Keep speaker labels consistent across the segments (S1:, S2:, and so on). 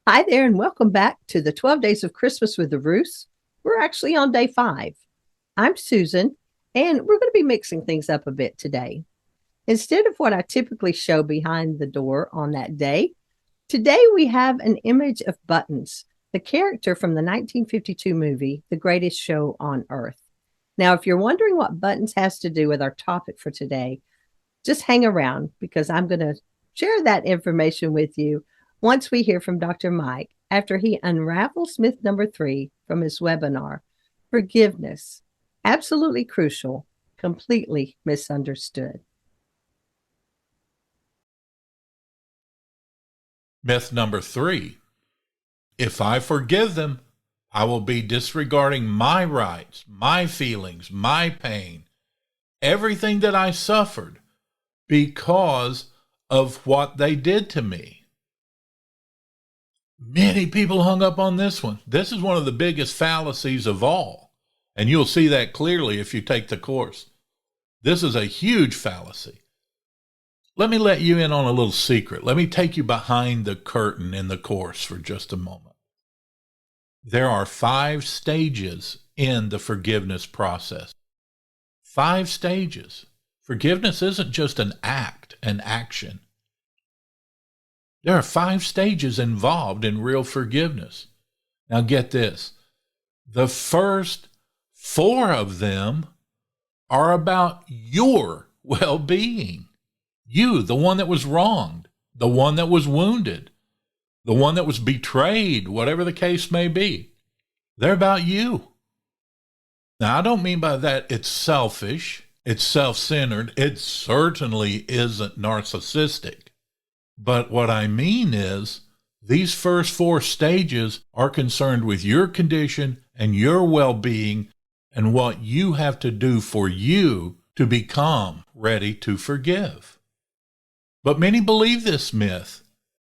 S1: Hi there, and welcome back to the 12 Days of Christmas with the Ruths. We're actually on day 5. I'm Susan, and we're going to be mixing things up a bit today. Instead of what I typically show behind the door on that day, today we have an image of Buttons, the character from the 1952 movie, The Greatest Show on Earth. Now, if you're wondering what Buttons has to do with our topic for today, just hang around because I'm going to share that information with you once we hear from Dr. Mike after he unravels myth number 3 from his webinar, Forgiveness, Absolutely Crucial, Completely Misunderstood.
S2: Myth number 3. If I forgive them, I will be disregarding my rights, my feelings, my pain, everything that I suffered because of what they did to me. Many people hung up on this one. This is one of the biggest fallacies of all, and you'll see that clearly if you take the course. This is a huge fallacy. Let me let you in on a little secret. Let me take you behind the curtain in the course for just a moment. There are 5 stages in the forgiveness process. 5 stages. Forgiveness isn't just an act, an action. There are 5 stages involved in real forgiveness. Now get this. The first 4 of them are about your well-being. You, the one that was wronged, the one that was wounded, the one that was betrayed, whatever the case may be. They're about you. Now, I don't mean by that it's selfish, it's self-centered. It certainly isn't narcissistic. But what I mean is these first 4 stages are concerned with your condition and your well-being and what you have to do for you to become ready to forgive. But many believe this myth.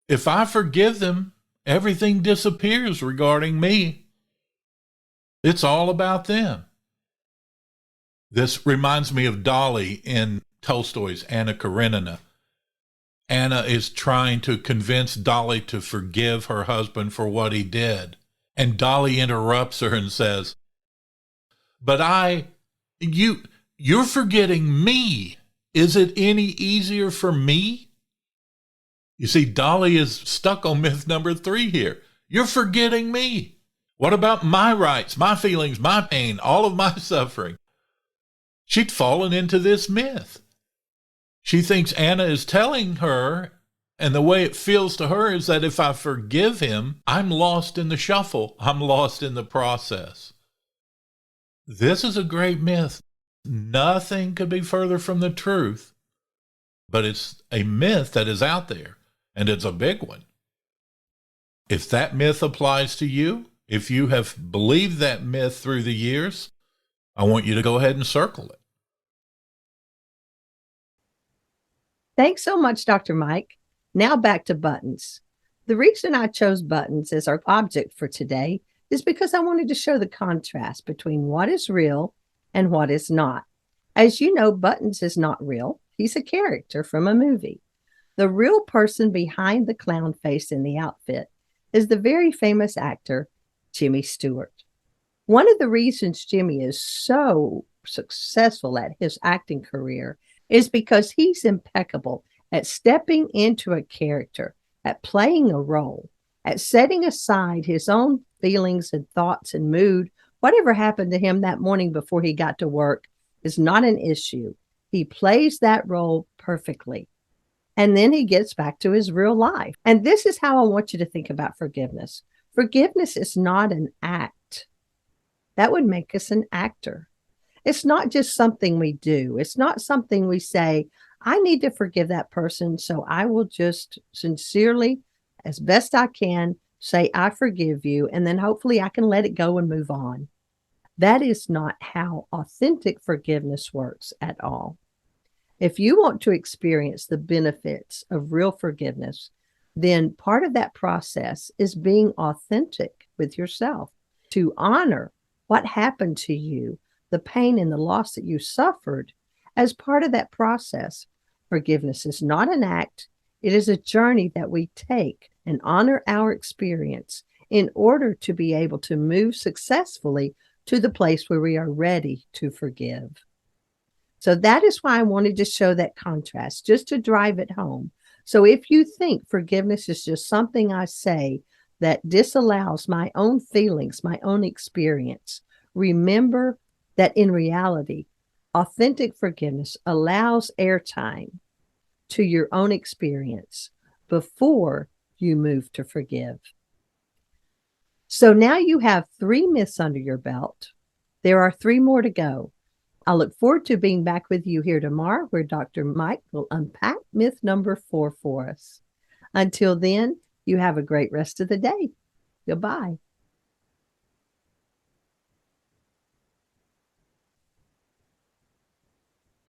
S2: If I forgive them, everything disappears regarding me. It's all about them. This reminds me of Dolly in Tolstoy's Anna Karenina. Anna is trying to convince Dolly to forgive her husband for what he did. And Dolly interrupts her and says, "But you're forgetting me. Is it any easier for me?" You see, Dolly is stuck on myth number 3 here. You're forgetting me. What about my rights, my feelings, my pain, all of my suffering? She'd fallen into this myth. She thinks Anna is telling her, and the way it feels to her is that if I forgive him, I'm lost in the shuffle. I'm lost in the process. This is a great myth. Nothing could be further from the truth, but it's a myth that is out there, and it's a big one. If that myth applies to you, if you have believed that myth through the years, I want you to go ahead and circle it.
S1: Thanks so much, Dr. Mike. Now back to Buttons. The reason I chose Buttons as our object for today is because I wanted to show the contrast between what is real and what is not. As you know, Buttons is not real. He's a character from a movie. The real person behind the clown face in the outfit is the very famous actor, Jimmy Stewart. One of the reasons Jimmy is so successful at his acting career is because he's impeccable at stepping into a character, at playing a role, at setting aside his own feelings and thoughts and mood. Whatever happened to him that morning before he got to work is not an issue. He plays that role perfectly. And then he gets back to his real life. And this is how I want you to think about forgiveness. Forgiveness is not an act. That would make us an actor. It's not just something we do. It's not something we say, I need to forgive that person, so I will just sincerely, as best I can, say, I forgive you, and then hopefully I can let it go and move on. That is not how authentic forgiveness works at all. If you want to experience the benefits of real forgiveness, then part of that process is being authentic with yourself, to honor what happened to you, the pain and the loss that you suffered as part of that process. Forgiveness is not an act. It is a journey that we take and honor our experience in order to be able to move successfully to the place where we are ready to forgive. So that is why I wanted to show that contrast, just to drive it home. So if you think forgiveness is just something I say that disallows my own feelings, my own experience, remember that in reality, authentic forgiveness allows airtime to your own experience before you move to forgive. So now you have 3 myths under your belt. There are 3 more to go. I look forward to being back with you here tomorrow, where Dr. Mike will unpack myth number 4 for us. Until then, you have a great rest of the day. Goodbye.